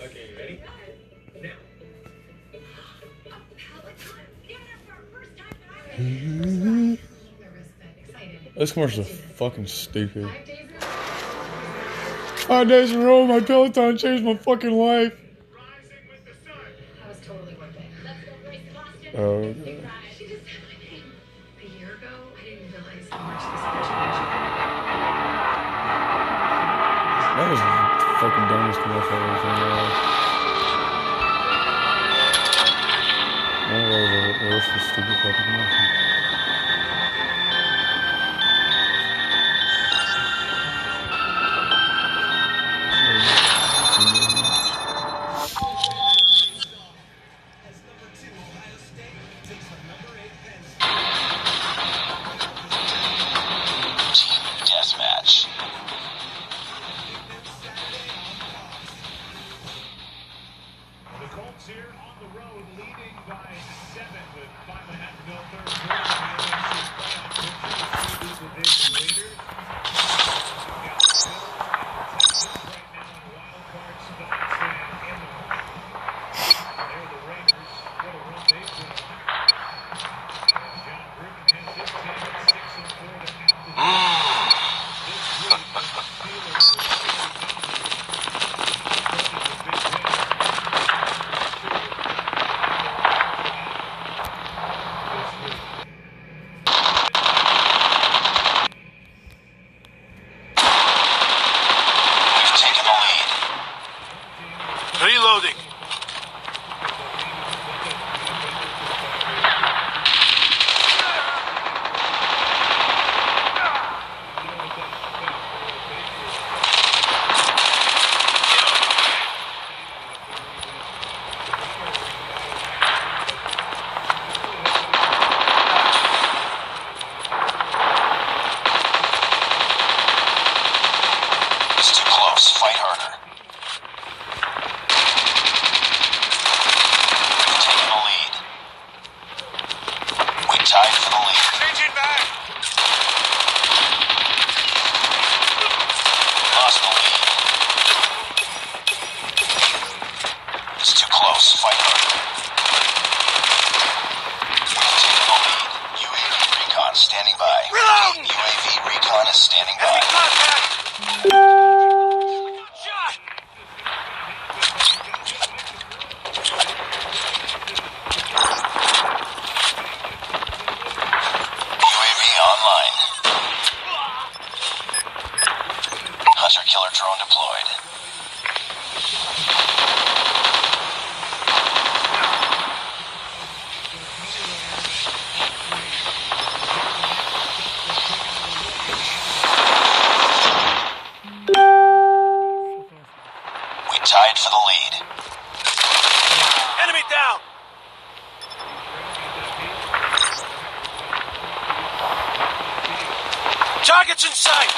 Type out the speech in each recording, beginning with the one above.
Okay, you ready? Now. This commercial is fucking stupid. 5 days in a row, my Peloton changed my fucking life. That was totally worth it. Let's go race to Boston. Oh, okay. She just said my name. A year ago, I didn't realize how much this situation. That was the fucking dumbest commercial I've ever seen in my life. One of those are the worst stupid fucking commercials. Here on the road, leading by 7 with 5.5 to go, third quarter. The division leaders. Right now in wild card spots and in the hunt. They're the Raiders. What a run they've been on. And John Gruden has his team at 6-4 to half the this week. The Steelers will Reloading. It's too close. Fight harder. Tied for the lead. Changing back. Lost the lead. It's too close. Fight harder. We've taken the lead. UAV recon standing by. Reload! UAV recon is standing by. Enemy contact. Shot. Online. Hunter-killer drone deployed. We tied for the lead. Enemy down. Targets in sight.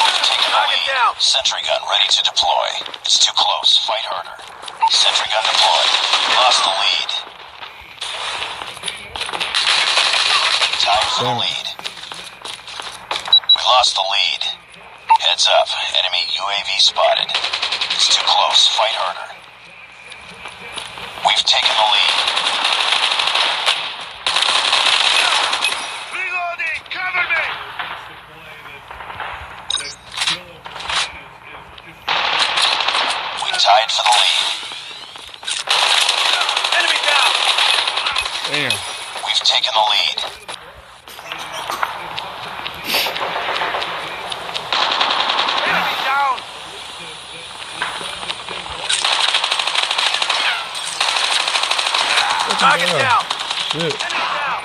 We've taken the lead. Down. Sentry gun ready to deploy. It's too close. Fight harder. Sentry gun deployed. Lost the lead. Time for the lead. We lost the lead. Heads up. Enemy UAV spotted. It's too close. Fight harder. We've taken the lead. Reloading. Cover me. Tied for the lead. Enemy down. Damn. We've taken the lead. Enemy down. Target down. Shit. Enemy down.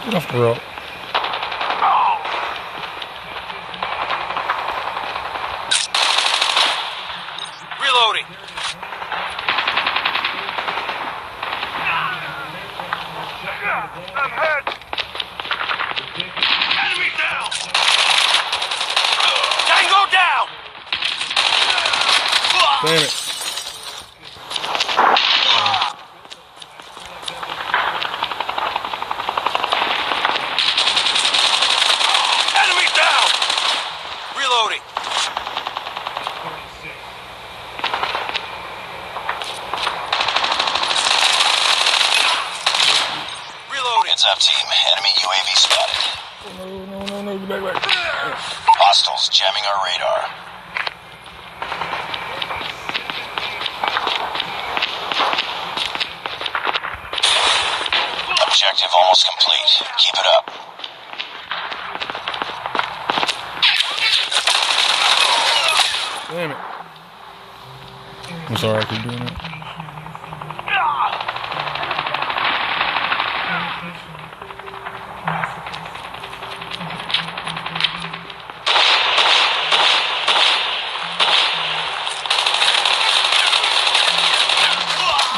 Get off the rope. Reloading. I'm hurt. Enemy down. Tango down. Damn it. Enemy down. No, get back. Hostiles jamming our radar. Objective almost complete. Keep it up. Damn it. I'm sorry I keep doing it.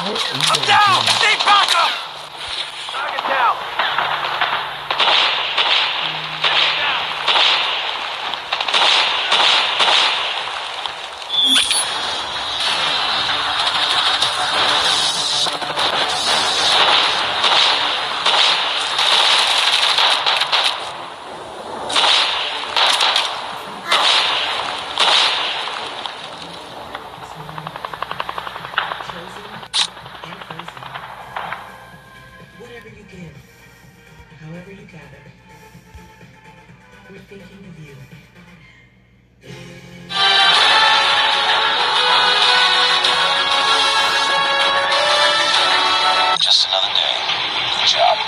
I'm down! Need backup! Target down! Whatever you give, however you gather, we're thinking of you. Just another day. Good job.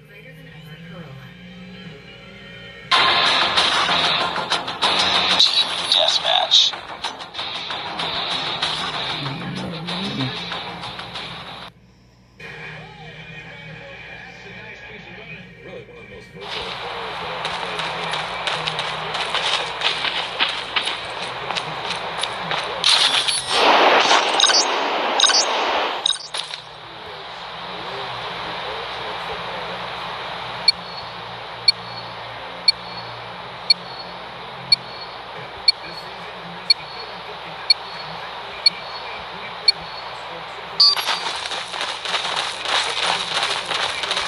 Later than ever, Corolla. Team deathmatch. Really one of the most versatile players that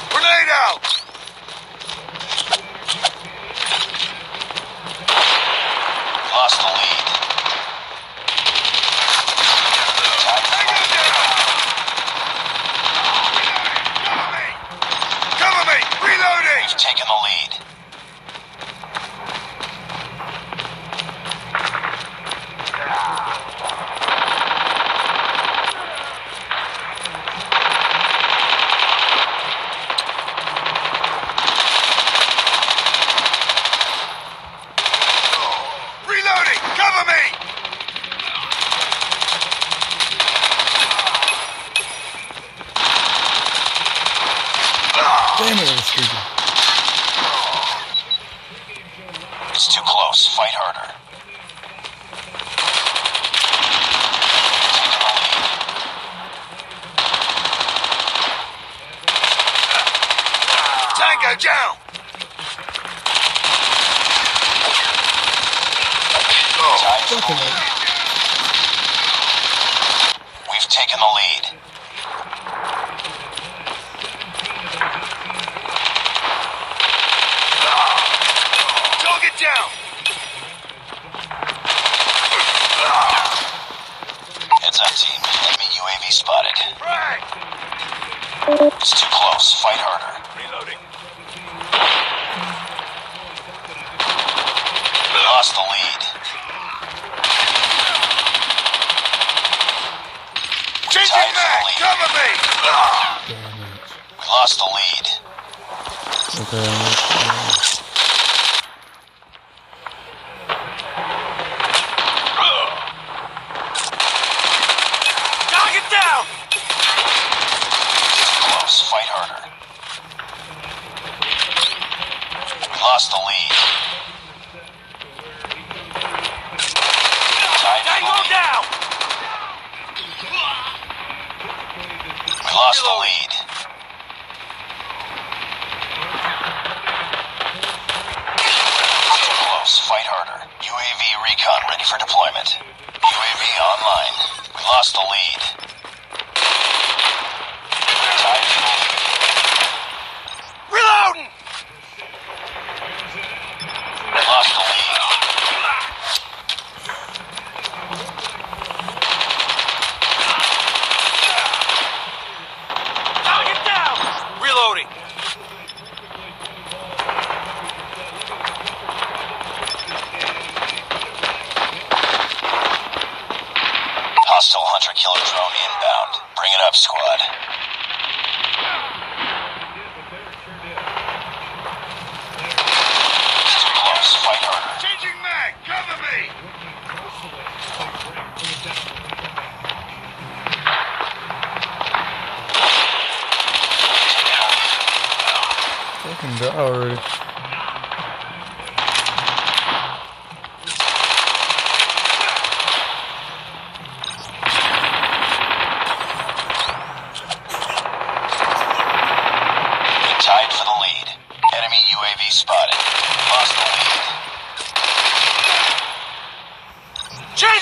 Grenade out! Lost the lead. Cover me! Reloading! We've taken the lead. Reloading! Cover me! Damn it, I was stupid. It's too close. Fight harder. Taking the lead. Tango down! Tied for the lead. We've taken the lead. Target down! Heads up, team. Enemy UAV spotted. Frag! It's too close. Fight harder. Reloading. We lost the lead. Changing Tied for the mag! lead. Cover me! Damn it. We lost the lead. Okay, Target down! Too close. Fight harder. We lost the lead. Tied for the Tango lead. down! We lost the lead. Too close. Fight harder. UAV recon ready for deployment. UAV online. We lost the lead. Tied for the lead. Reloading!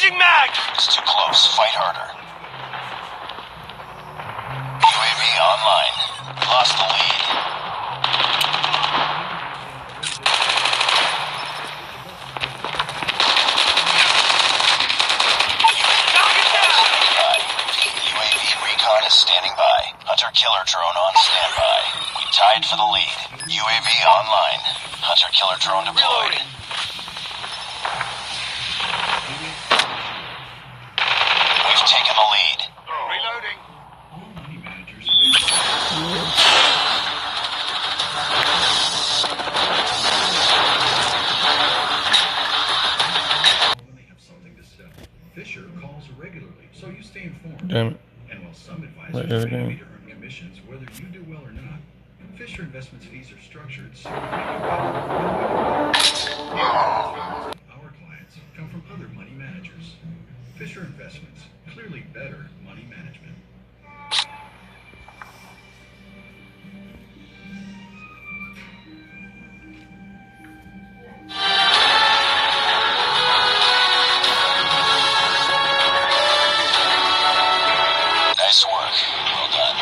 Changing mag! It's too close. Fight harder. UAV online. We lost the lead. UAV recon is standing by. Hunter-killer drone on standby. We tied for the lead. UAV online. Hunter-killer drone deployed. We've taken the lead. Reloading. All money managers when they have something to sell. Fisher calls regularly, so you stay informed. Damn it. And while some Right advisors there may again. be to earn commissions whether you do well or not, Fisher Investments fees are structured so our clients come from other money managers. Fisher Investments, clearly better money management. Nice work. Well done.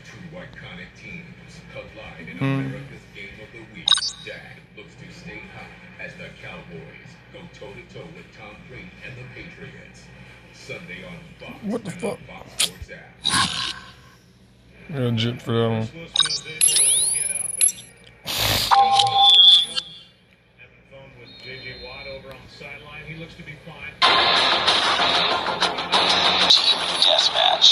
Two iconic teams collide in America's Game of the Week. Dak looks to stay hot as the Cowboys go toe-to-toe with Tom Brady and the Patriots. Sunday on Fox. What the and fuck? Fox Sports app. Real jip for that one. Lewis was able to get up and having fun with J.J. Watt over on the sideline. He looks to be fine. Team deathmatch.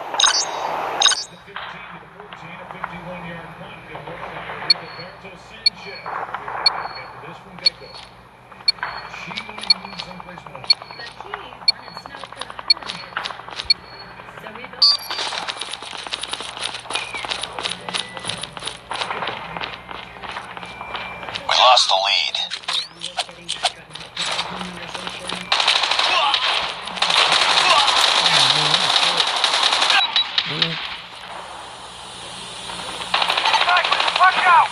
The 15 to the 14, a 51-yard punt. Good work by Roberto Sanchez. After this from Gecko. She might move someplace more. The key when it snowed for the holidays. So we built this. We lost the lead. Watch out!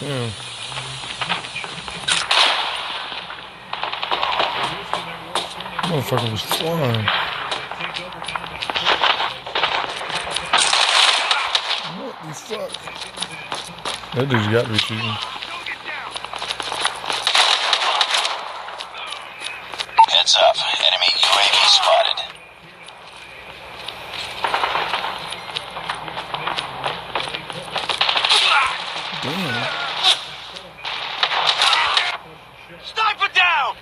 Damn. Motherfucker was flying. What the fuck? That dude's got to be shooting. Heads up. Enemy UAV spotted. Damn. Sniper down!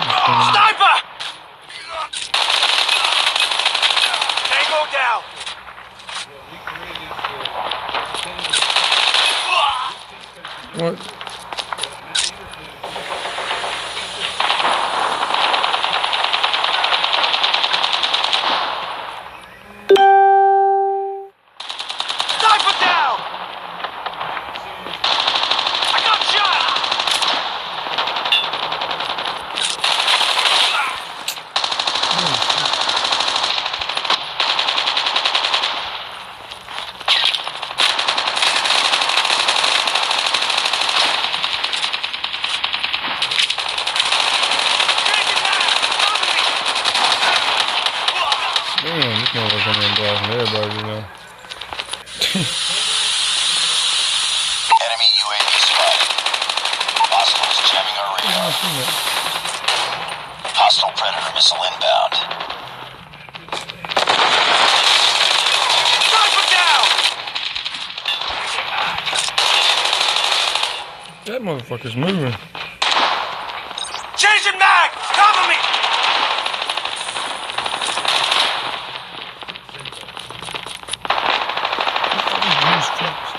Fucking- Sniper! Tango down! What? Sniper down! I got shot! Damn, this motherfucker coming in blasting everybody, you know. Enemy UAV spotted. Hostiles jamming our radar. I seen that. Hostile Predator missile inbound. Sniper down! That motherfucker's moving. Changing mag! Cover me! These trucks.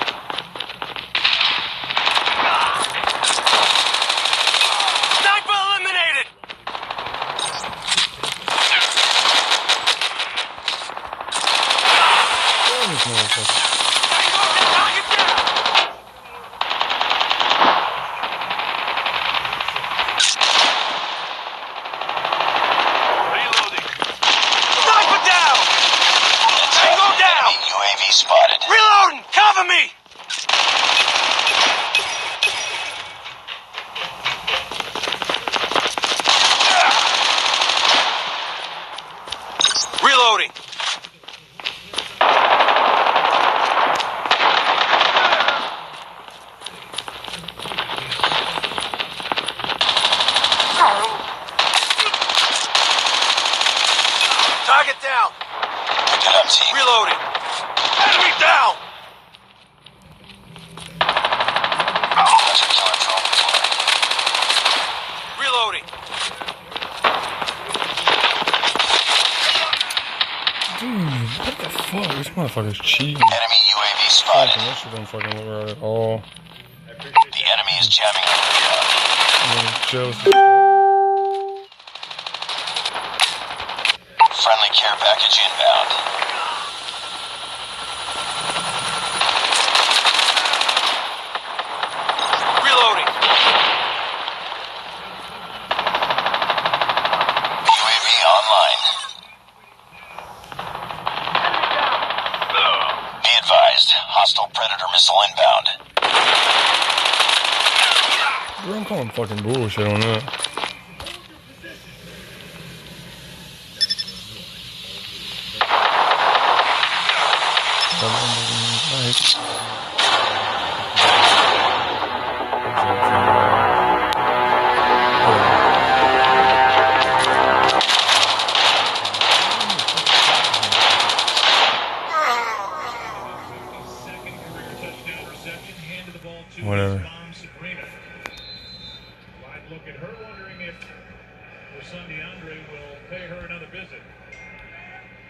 Motherfucker's cheating. Enemy UAV spotted. That shit don't fucking look right at all. The enemy is jamming our radar. Jealous. Friendly care package inbound. Reloading. UAV online. Be advised, hostile Predator missile inbound. Bro, I'm calling fucking bullshit on that. Second career touchdown reception, handed the ball to Whatever. his mom, Sabrina. Wide look at her, wondering if her son DeAndre will pay her another visit.